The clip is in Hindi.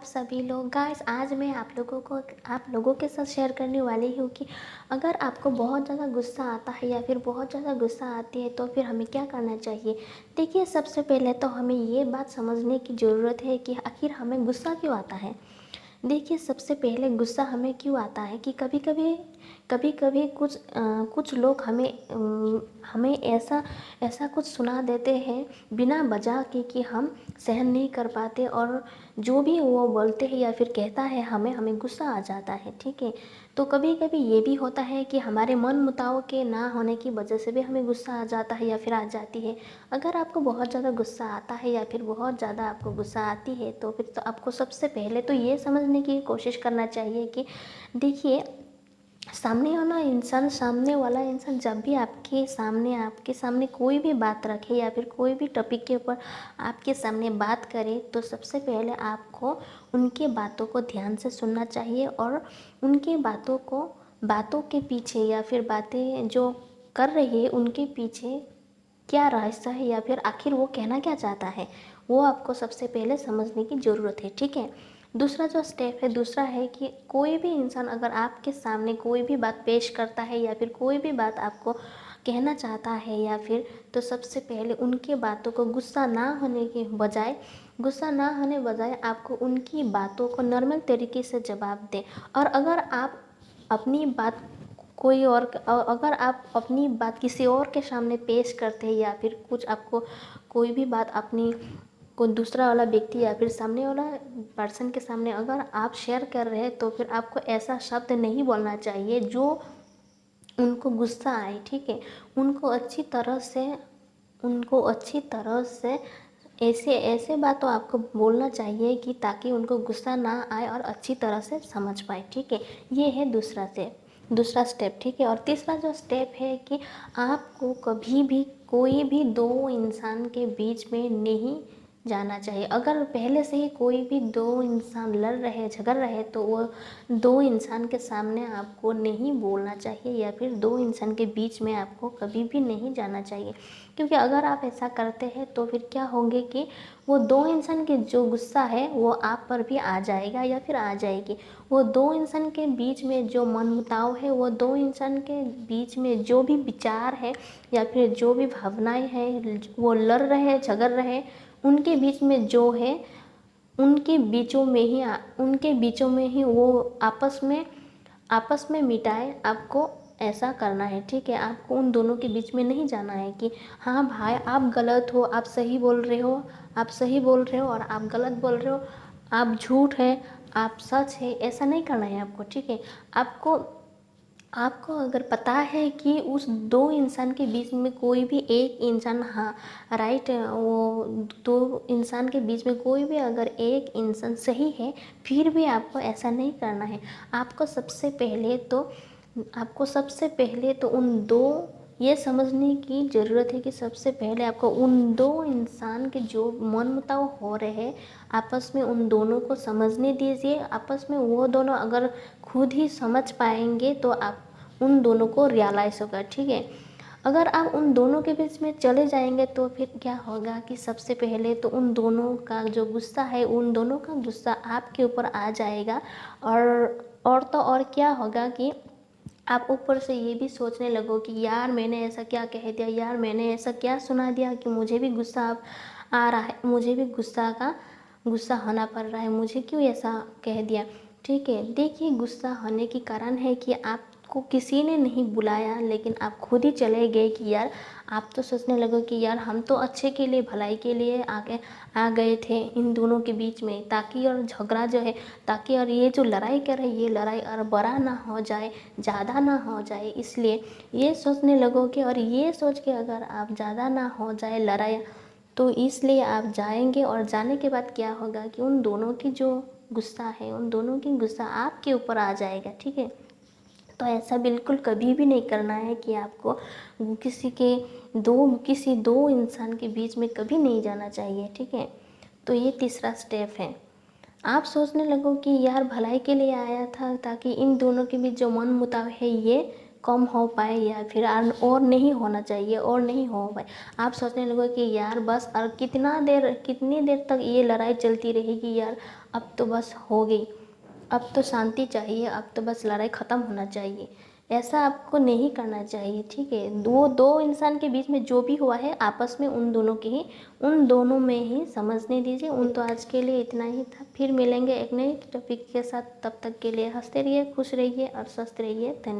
सभी लोग। गाइस आज मैं आप लोगों के साथ शेयर करने वाली हूँ कि अगर आपको बहुत ज़्यादा गुस्सा आता है या फिर बहुत ज़्यादा गुस्सा आती है तो फिर हमें क्या करना चाहिए। देखिए, सबसे पहले तो हमें ये बात समझने की ज़रूरत है कि आखिर हमें गुस्सा क्यों आता है। देखिए, सबसे पहले गुस्सा हमें क्यों आता है कि कभी कभी कुछ लोग हमें ऐसा ऐसा कुछ सुना देते हैं बिना वजह के कि हम सहन नहीं कर पाते, और जो भी वो बोलते हैं या फिर कहता है हमें गुस्सा आ जाता है। ठीक है, तो कभी कभी ये भी होता है कि हमारे मन मुताबिक के ना होने की वजह से भी हमें गुस्सा आ जाता है या फिर आ जाती है। अगर आपको बहुत ज़्यादा गुस्सा आता है या फिर बहुत ज़्यादा आपको गुस्सा आती है तो फिर तो आपको सबसे पहले तो ये समझने की कोशिश करना चाहिए कि देखिए, सामने वाला इंसान जब भी आपके सामने कोई भी बात रखे या फिर कोई भी टॉपिक के ऊपर आपके सामने बात करे तो सबसे पहले आपको उनके बातों को ध्यान से सुनना चाहिए, और उनके बातों के पीछे या फिर बातें जो कर रही है उनके पीछे क्या रहस्य है या फिर आखिर वो कहना क्या चाहता है, वो आपको सबसे पहले समझने की ज़रूरत है। ठीक है, दूसरा है कि कोई भी इंसान अगर आपके सामने कोई भी बात पेश करता है या फिर कोई भी बात आपको कहना चाहता है या फिर, तो सबसे पहले उनके बातों को गुस्सा ना होने बजाय आपको उनकी बातों को नॉर्मल तरीके से जवाब दें। और अगर आप अपनी बात किसी और के सामने पेश करते हैं या फिर कुछ आपको कोई भी बात अपनी को दूसरा वाला व्यक्ति या फिर सामने वाला पर्सन के सामने अगर आप शेयर कर रहे हैं तो फिर आपको ऐसा शब्द नहीं बोलना चाहिए जो उनको गुस्सा आए। ठीक है, उनको अच्छी तरह से ऐसे ऐसे बातों आपको बोलना चाहिए कि ताकि उनको गुस्सा ना आए और अच्छी तरह से समझ पाए। ठीक है, ये है दूसरा स्टेप। ठीक है, और तीसरा जो स्टेप है कि आपको कभी भी कोई भी दो इंसान के बीच में नहीं जाना चाहिए। अगर पहले से ही कोई भी दो इंसान लड़ रहे झगड़ रहे तो वो दो इंसान के सामने आपको नहीं बोलना चाहिए या फिर दो इंसान के बीच में आपको कभी भी नहीं जाना चाहिए। क्योंकि अगर आप ऐसा करते हैं तो फिर क्या होंगे कि वो दो इंसान के जो गुस्सा है वो आप पर भी आ जाएगा या फिर आ जाएगी। वो दो इंसान के बीच में जो मनमुटाव है, वो दो इंसान के बीच में जो भी विचार है या फिर जो भी भावनाएं हैं, वो लड़ रहे झगड़ रहे, उनके बीच में जो है उनके बीचों में ही वो आपस में मिटाए। आपको ऐसा करना है। ठीक है, आपको उन दोनों के बीच में नहीं जाना है कि हाँ भाई आप गलत हो, आप सही बोल रहे हो, और आप गलत बोल रहे हो, आप झूठ है, आप सच है, ऐसा नहीं करना है आपको। ठीक है, आपको अगर पता है कि उस दो इंसान के बीच में कोई भी एक इंसान, हाँ राइट, वो दो इंसान के बीच में कोई भी अगर एक इंसान सही है, फिर भी आपको ऐसा नहीं करना है। आपको सबसे पहले तो उन दो ये समझने की ज़रूरत है कि सबसे पहले आपको उन दो इंसान के जो मनमुटाव हो रहे हैं आपस में उन दोनों को समझने दीजिए। आपस में वो दोनों अगर खुद ही समझ पाएंगे तो आप उन दोनों को रियलाइज़ होगा। ठीक है, अगर आप उन दोनों के बीच में चले जाएंगे तो फिर क्या होगा कि सबसे पहले तो उन दोनों का जो गुस्सा है, उन दोनों का गुस्सा आपके ऊपर आ जाएगा। और क्या होगा कि आप ऊपर से ये भी सोचने लगो कि यार मैंने ऐसा क्या कह दिया, यार मैंने ऐसा क्या सुना दिया कि मुझे भी गुस्सा अब आ रहा है, मुझे भी गुस्सा होना पड़ रहा है, मुझे क्यों ऐसा कह दिया। ठीक है, देखिए, गुस्सा होने की कारण है कि आपको किसी ने नहीं बुलाया लेकिन आप खुद ही चले गए कि यार, आप तो सोचने लगो कि यार हम तो अच्छे के लिए भलाई के लिए आ गए थे इन दोनों के बीच में, ताकि और झगड़ा जो है, ताकि और ये जो लड़ाई कर रहे ये लड़ाई और बड़ा ना हो जाए, ज़्यादा ना हो जाए, इसलिए ये सोचने लगोगे। और ये सोच के अगर आप ज़्यादा ना हो जाए लड़ाई, तो इसलिए आप जाएंगे, और जाने के बाद क्या होगा कि उन दोनों की जो गुस्सा है, उन दोनों की गुस्सा आपके ऊपर आ जाएगा। ठीक है, तो ऐसा बिल्कुल कभी भी नहीं करना है कि आपको किसी दो इंसान के बीच में कभी नहीं जाना चाहिए। ठीक है, तो ये तीसरा स्टेप है। आप सोचने लगो कि यार भलाई के लिए आया था ताकि इन दोनों के बीच जो मन मुटाव है ये कम हो पाए या फिर और नहीं होना चाहिए और नहीं हो पाए। आप सोचने लगोगे कि यार बस और कितनी देर तक ये लड़ाई चलती रहेगी यार, अब तो बस हो गई, अब तो शांति चाहिए, अब तो बस लड़ाई ख़त्म होना चाहिए। ऐसा आपको नहीं करना चाहिए, ठीक है। वो दो इंसान के बीच में जो भी हुआ है आपस में उन दोनों में ही समझने दीजिए। तो आज के लिए इतना ही था, फिर मिलेंगे एक नए टॉपिक के साथ। तब तक के लिए हंसते रहिए, खुश रहिए और स्वस्थ रहिए। धन्यवाद।